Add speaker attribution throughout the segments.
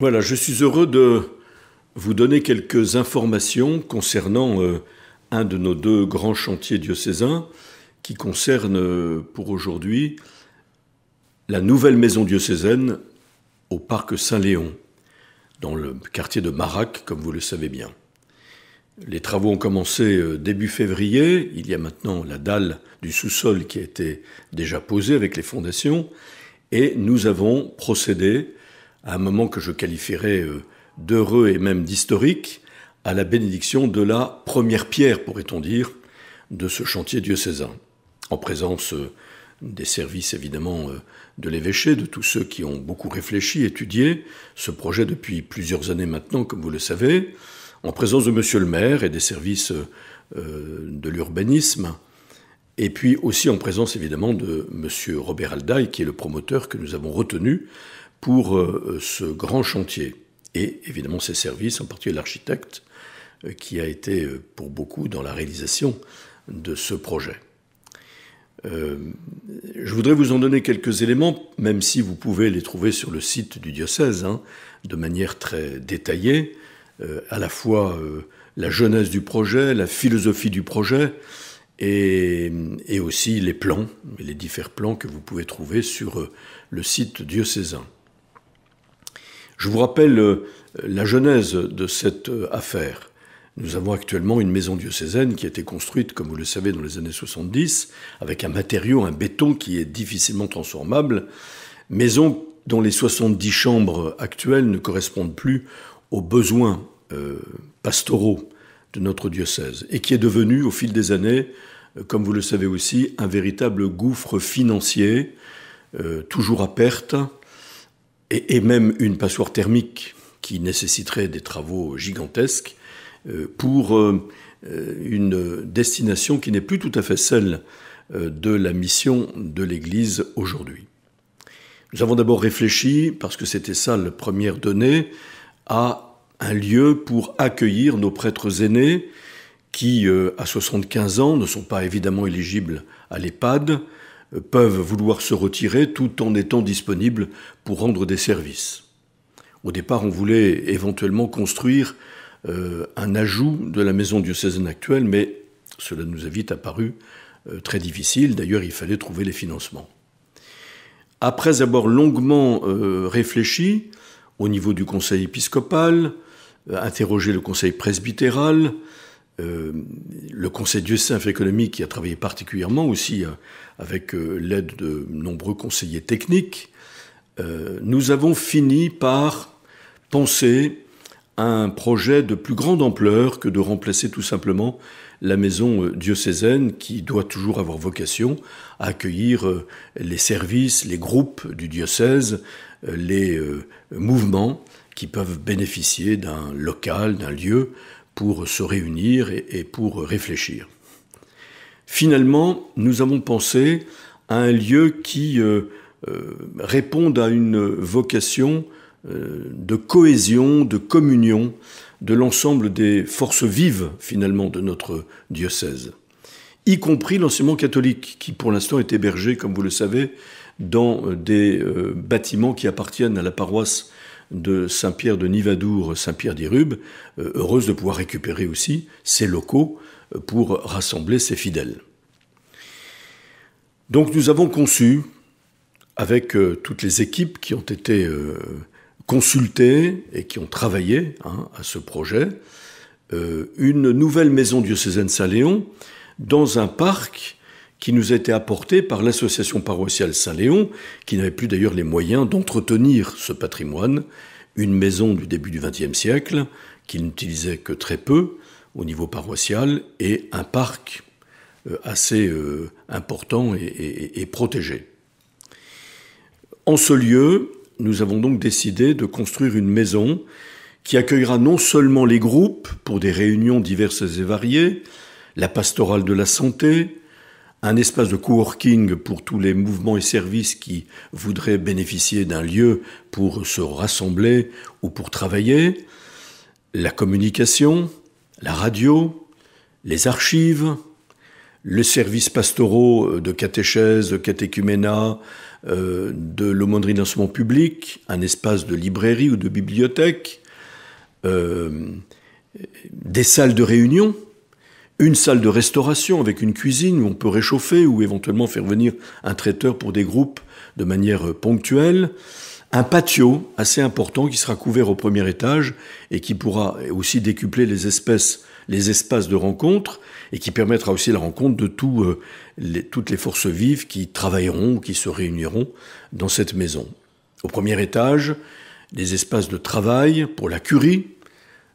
Speaker 1: Voilà, je suis heureux de vous donner quelques informations concernant un de nos deux grands chantiers diocésains qui concerne pour aujourd'hui la nouvelle maison diocésaine au parc Saint-Léon, dans le quartier de Marac, comme vous le savez bien. Les travaux ont commencé début février. Il y a maintenant la dalle du sous-sol qui a été déjà posée avec les fondations. Et nous avons procédé à un moment que je qualifierais d'heureux et même d'historique, à la bénédiction de la première pierre, pourrait-on dire, de ce chantier diocésain, en présence des services évidemment de l'évêché, de tous ceux qui ont beaucoup réfléchi, étudié ce projet depuis plusieurs années maintenant, comme vous le savez, en présence de monsieur le maire et des services de l'urbanisme, et puis aussi en présence évidemment de monsieur Robert Aldaï, qui est le promoteur que nous avons retenu pour ce grand chantier, et évidemment ses services, en particulier l'architecte, qui a été pour beaucoup dans la réalisation de ce projet. Je voudrais vous en donner quelques éléments, même si vous pouvez les trouver sur le site du diocèse, de manière très détaillée, à la fois la genèse du projet, la philosophie du projet, et aussi les plans, les différents plans que vous pouvez trouver sur le site diocésain. Je vous rappelle la genèse de cette affaire. Nous avons actuellement une maison diocésaine qui a été construite, comme vous le savez, dans les années 70, avec un matériau, un béton qui est difficilement transformable, maison dont les 70 chambres actuelles ne correspondent plus aux besoins pastoraux de notre diocèse, et qui est devenue, au fil des années, comme vous le savez aussi, un véritable gouffre financier, toujours à perte, et même une passoire thermique qui nécessiterait des travaux gigantesques pour une destination qui n'est plus tout à fait celle de la mission de l'Église aujourd'hui. Nous avons d'abord réfléchi, parce que c'était ça la première donnée, à un lieu pour accueillir nos prêtres aînés qui, à 75 ans, ne sont pas évidemment éligibles à l'EHPAD, peuvent vouloir se retirer tout en étant disponibles pour rendre des services. Au départ, on voulait éventuellement construire un ajout de la maison diocésaine actuelle, mais cela nous a vite apparu très difficile. D'ailleurs, il fallait trouver les financements. Après avoir longuement réfléchi au niveau du conseil épiscopal, interrogé le conseil presbytéral, le conseil diocésain affaires économiques qui a travaillé particulièrement aussi avec l'aide de nombreux conseillers techniques, nous avons fini par penser à un projet de plus grande ampleur que de remplacer tout simplement la maison diocésaine qui doit toujours avoir vocation à accueillir les services, les groupes du diocèse, les mouvements qui peuvent bénéficier d'un local, d'un lieu pour se réunir et pour réfléchir. Finalement, nous avons pensé à un lieu qui réponde à une vocation de cohésion, de communion de l'ensemble des forces vives, finalement, de notre diocèse, y compris l'enseignement catholique, qui pour l'instant est hébergé, comme vous le savez, dans des bâtiments qui appartiennent à la paroisse de Saint-Pierre de Nivadour, Saint-Pierre d'Irube, heureuse de pouvoir récupérer aussi ces locaux pour rassembler ses fidèles. Donc nous avons conçu, avec toutes les équipes qui ont été consultées et qui ont travaillé à ce projet, une nouvelle maison diocésaine Saint-Léon dans un parc qui nous a été apporté par l'association paroissiale Saint-Léon, qui n'avait plus d'ailleurs les moyens d'entretenir ce patrimoine, une maison du début du XXe siècle, qui n'utilisait que très peu au niveau paroissial, et un parc assez important et protégé. En ce lieu, nous avons donc décidé de construire une maison qui accueillera non seulement les groupes pour des réunions diverses et variées, la pastorale de la santé, un espace de coworking pour tous les mouvements et services qui voudraient bénéficier d'un lieu pour se rassembler ou pour travailler, la communication, la radio, les archives, les services pastoraux de catéchèse, de catéchuménat, de l'aumônerie d'enseignement public, un espace de librairie ou de bibliothèque, des salles de réunion, une salle de restauration avec une cuisine où on peut réchauffer ou éventuellement faire venir un traiteur pour des groupes de manière ponctuelle, un patio assez important qui sera couvert au premier étage et qui pourra aussi décupler les espaces de rencontre et qui permettra aussi la rencontre de toutes les forces vives qui travailleront ou qui se réuniront dans cette maison. Au premier étage, des espaces de travail pour la curie,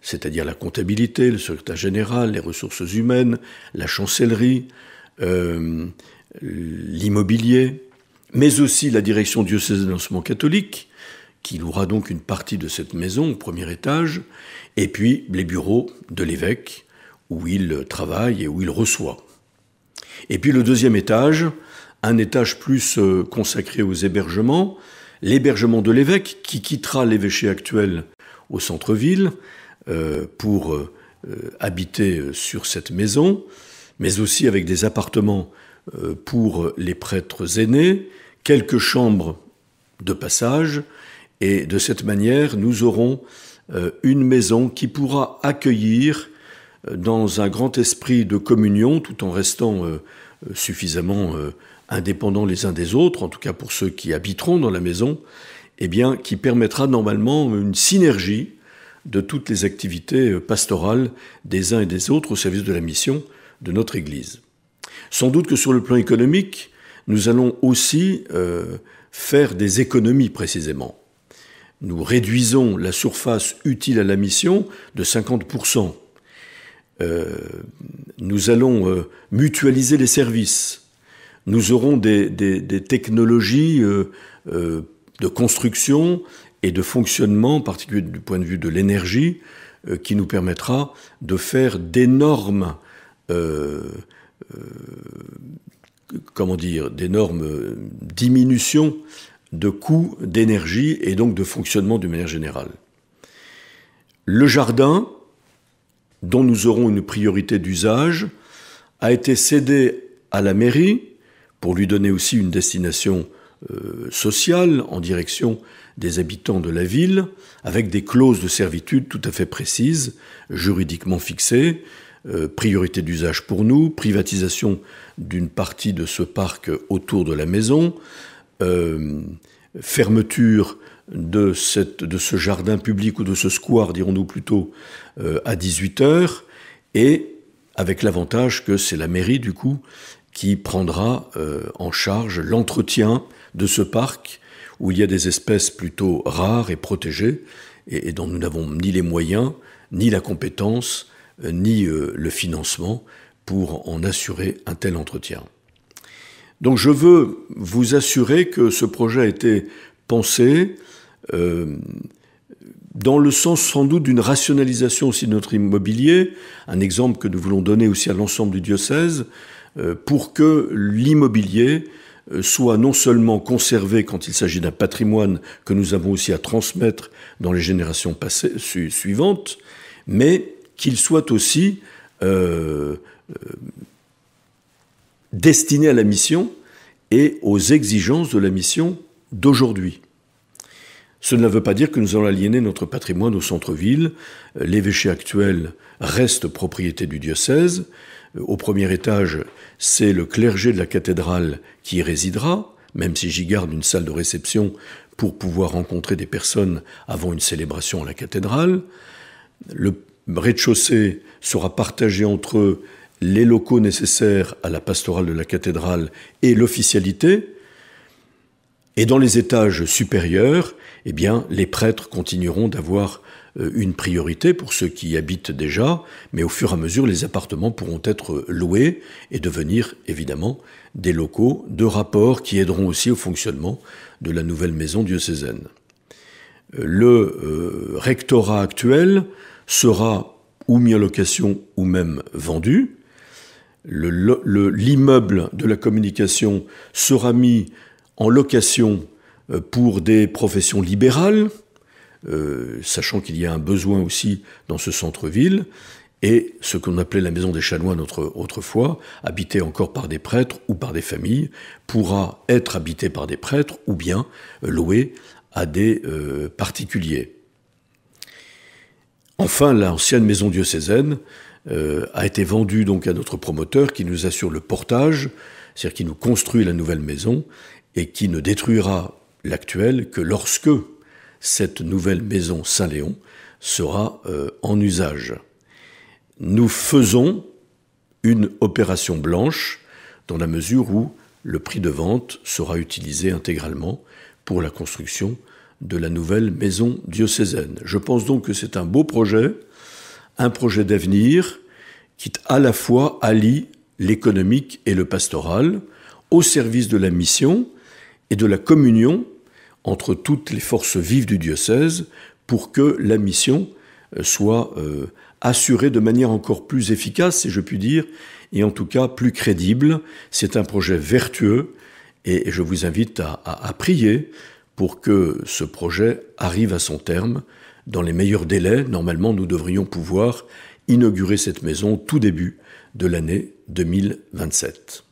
Speaker 1: c'est-à-dire la comptabilité, le secrétaire général, les ressources humaines, la chancellerie, l'immobilier, mais aussi la direction diocésaine de l'enseignement catholique, qui louera donc une partie de cette maison au premier étage, et puis les bureaux de l'évêque, où il travaille et où il reçoit. Et puis le deuxième étage, un étage plus consacré aux hébergements, l'hébergement de l'évêque, qui quittera l'évêché actuel au centre-ville pour habiter sur cette maison, mais aussi avec des appartements pour les prêtres aînés, quelques chambres de passage, et de cette manière, nous aurons une maison qui pourra accueillir dans un grand esprit de communion, tout en restant suffisamment indépendants les uns des autres, en tout cas pour ceux qui habiteront dans la maison, eh bien, qui permettra normalement une synergie de toutes les activités pastorales des uns et des autres au service de la mission de notre Église. Sans doute que sur le plan économique, nous allons aussi faire des économies précisément. Nous réduisons la surface utile à la mission de 50%. Nous allons mutualiser les services. Nous aurons des technologies de construction et de fonctionnement, en particulier du point de vue de l'énergie, qui nous permettra de faire d'énormes diminutions de coûts d'énergie et donc de fonctionnement d'une manière générale. Le jardin, dont nous aurons une priorité d'usage, a été cédé à la mairie pour lui donner aussi une destination sociale en direction des habitants de la ville, avec des clauses de servitude tout à fait précises, juridiquement fixées, priorité d'usage pour nous, privatisation d'une partie de ce parc autour de la maison, fermeture de ce jardin public ou de ce square, dirons-nous plutôt, à 18h, et avec l'avantage que c'est la mairie, du coup, qui prendra en charge l'entretien de ce parc où il y a des espèces plutôt rares et protégées et dont nous n'avons ni les moyens, ni la compétence, ni le financement pour en assurer un tel entretien. Donc je veux vous assurer que ce projet a été pensé dans le sens sans doute d'une rationalisation aussi de notre immobilier, un exemple que nous voulons donner aussi à l'ensemble du diocèse, pour que l'immobilier soit non seulement conservé quand il s'agit d'un patrimoine que nous avons aussi à transmettre dans les générations suivantes, mais qu'il soit aussi destiné à la mission et aux exigences de la mission d'aujourd'hui. Cela ne veut pas dire que nous allons aliéner notre patrimoine au centre-ville. L'évêché actuel reste propriété du diocèse. Au premier étage, c'est le clergé de la cathédrale qui y résidera, même si j'y garde une salle de réception pour pouvoir rencontrer des personnes avant une célébration à la cathédrale. Le rez-de-chaussée sera partagé entre les locaux nécessaires à la pastorale de la cathédrale et l'officialité. Et dans les étages supérieurs, eh bien, les prêtres continueront d'avoir une priorité pour ceux qui y habitent déjà, mais au fur et à mesure, les appartements pourront être loués et devenir évidemment des locaux de rapport qui aideront aussi au fonctionnement de la nouvelle maison diocésaine. Le rectorat actuel sera ou mis en location ou même vendu. L'immeuble de la communication sera mis en location pour des professions libérales, sachant qu'il y a un besoin aussi dans ce centre-ville, Et ce qu'on appelait la maison des chanoines autrefois, habitée encore par des prêtres ou par des familles, pourra être habitée par des prêtres ou bien louée à des particuliers. Enfin, l'ancienne maison diocésaine a été vendue donc à notre promoteur qui nous assure le portage, c'est-à-dire qui nous construit la nouvelle maison et qui ne détruira l'actuelle que lorsque cette nouvelle maison Saint-Léon sera en usage. Nous faisons une opération blanche dans la mesure où le prix de vente sera utilisé intégralement pour la construction de la nouvelle maison diocésaine. Je pense donc que c'est un beau projet, un projet d'avenir qui à la fois allie l'économique et le pastoral au service de la mission et de la communion entre toutes les forces vives du diocèse pour que la mission soit assurée de manière encore plus efficace, si je puis dire, et en tout cas plus crédible. C'est un projet vertueux et je vous invite à prier pour que ce projet arrive à son terme dans les meilleurs délais. Normalement, nous devrions pouvoir inaugurer cette maison tout début de l'année 2027.